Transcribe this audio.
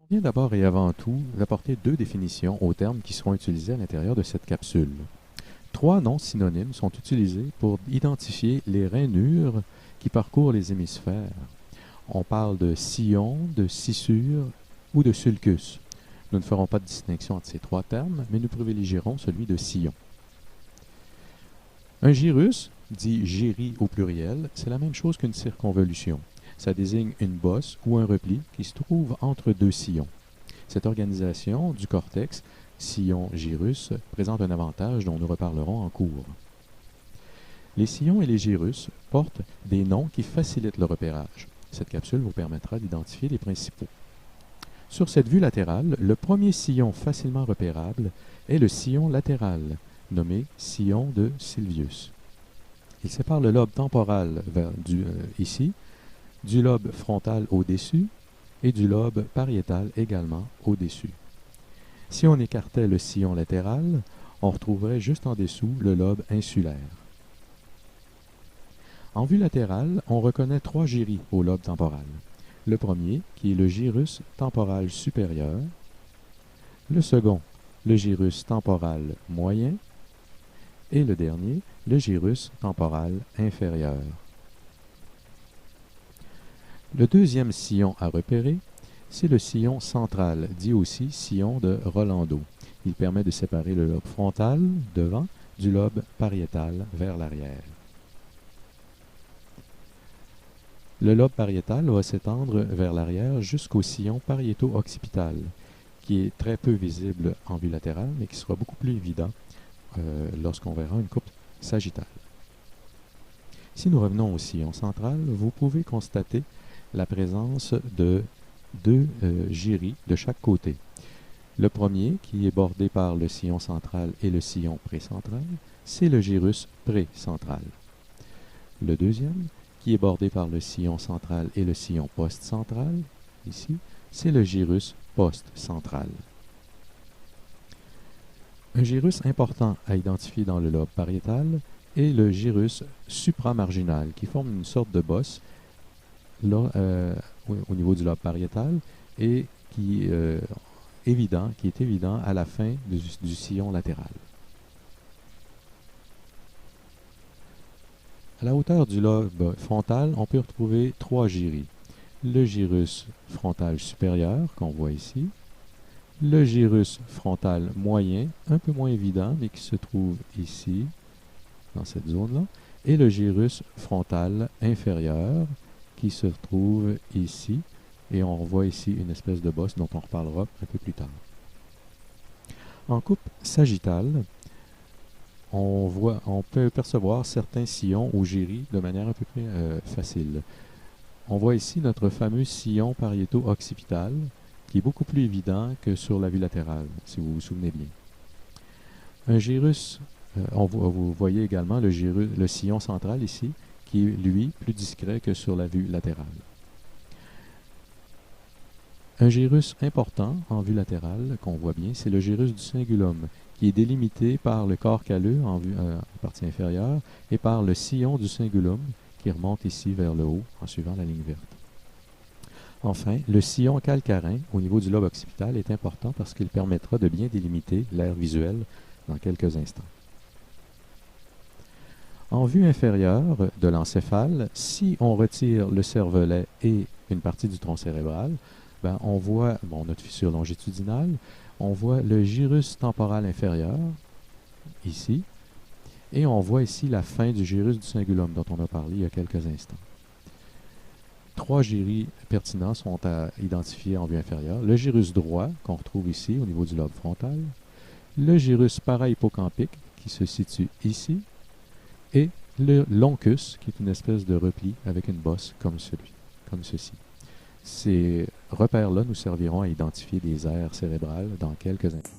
On vient d'abord et avant tout d'apporter deux définitions aux termes qui seront utilisés à l'intérieur de cette capsule. Trois noms synonymes sont utilisés pour identifier les rainures qui parcourent les hémisphères. On parle de sillon, de scissure ou de sulcus. Nous ne ferons pas de distinction entre ces trois termes, mais nous privilégierons celui de sillon. Un gyrus, dit gyri au pluriel, c'est la même chose qu'une circonvolution. Ça désigne une bosse ou un repli qui se trouve entre deux sillons. Cette organisation du cortex, sillon-gyrus, présente un avantage dont nous reparlerons en cours. Les sillons et les gyrus portent des noms qui facilitent le repérage. Cette capsule vous permettra d'identifier les principaux. Sur cette vue latérale, le premier sillon facilement repérable est le sillon latéral, nommé sillon de Sylvius. Il sépare le lobe temporal ici, du lobe frontal au-dessus et du lobe pariétal également au-dessus. Si on écartait le sillon latéral, on retrouverait juste en dessous le lobe insulaire. En vue latérale, on reconnaît trois gyris au lobe temporal. Le premier, qui est le gyrus temporal supérieur. Le second, le gyrus temporal moyen. Et le dernier, le gyrus temporal inférieur. Le deuxième sillon à repérer, c'est le sillon central, dit aussi sillon de Rolando. Il permet de séparer le lobe frontal, devant, du lobe pariétal vers l'arrière. Le lobe pariétal va s'étendre vers l'arrière jusqu'au sillon pariéto-occipital, qui est très peu visible en vue latérale, mais qui sera beaucoup plus évident lorsqu'on verra une coupe sagittale. Si nous revenons au sillon central, vous pouvez constater la présence de deux gyris de chaque côté. Le premier, qui est bordé par le sillon central et le sillon précentral, c'est le gyrus précentral. Le deuxième, qui est bordé par le sillon central et le sillon post-central, ici, c'est le gyrus post-central. Un gyrus important à identifier dans le lobe pariétal est le gyrus supramarginal, qui forme une sorte de bosse là, au niveau du lobe pariétal et qui est évident à la fin du sillon latéral. À la hauteur du lobe frontal, on peut retrouver trois gyris. Le gyrus frontal supérieur, qu'on voit ici, le gyrus frontal moyen, un peu moins évident, mais qui se trouve ici, dans cette zone-là, et le gyrus frontal inférieur, qui se trouve ici, et on voit ici une espèce de bosse dont on reparlera un peu plus tard. En coupe sagittale, on peut percevoir certains sillons ou gyris de manière un peu plus facile. On voit ici notre fameux sillon pariéto-occipital, qui est beaucoup plus évident que sur la vue latérale, si vous vous souvenez bien. Un gyrus, vous voyez également le sillon central ici, qui est, lui, plus discret que sur la vue latérale. Un gyrus important en vue latérale, qu'on voit bien, c'est le gyrus du cingulum, qui est délimité par le corps calleux en partie inférieure et par le sillon du cingulum qui remonte ici vers le haut en suivant la ligne verte. Enfin, le sillon calcarin au niveau du lobe occipital est important parce qu'il permettra de bien délimiter l'aire visuelle dans quelques instants. En vue inférieure de l'encéphale, si on retire le cervelet et une partie du tronc cérébral, on voit notre fissure longitudinale, on voit le gyrus temporal inférieur, ici, et on voit ici la fin du gyrus du cingulum dont on a parlé il y a quelques instants. Trois gyris pertinents sont à identifier en vue inférieure. Le gyrus droit, qu'on retrouve ici au niveau du lobe frontal, le gyrus para-hippocampique, qui se situe ici, et le loncus, qui est une espèce de repli avec une bosse comme ceci. Ces repères-là nous serviront à identifier des aires cérébrales dans quelques instants.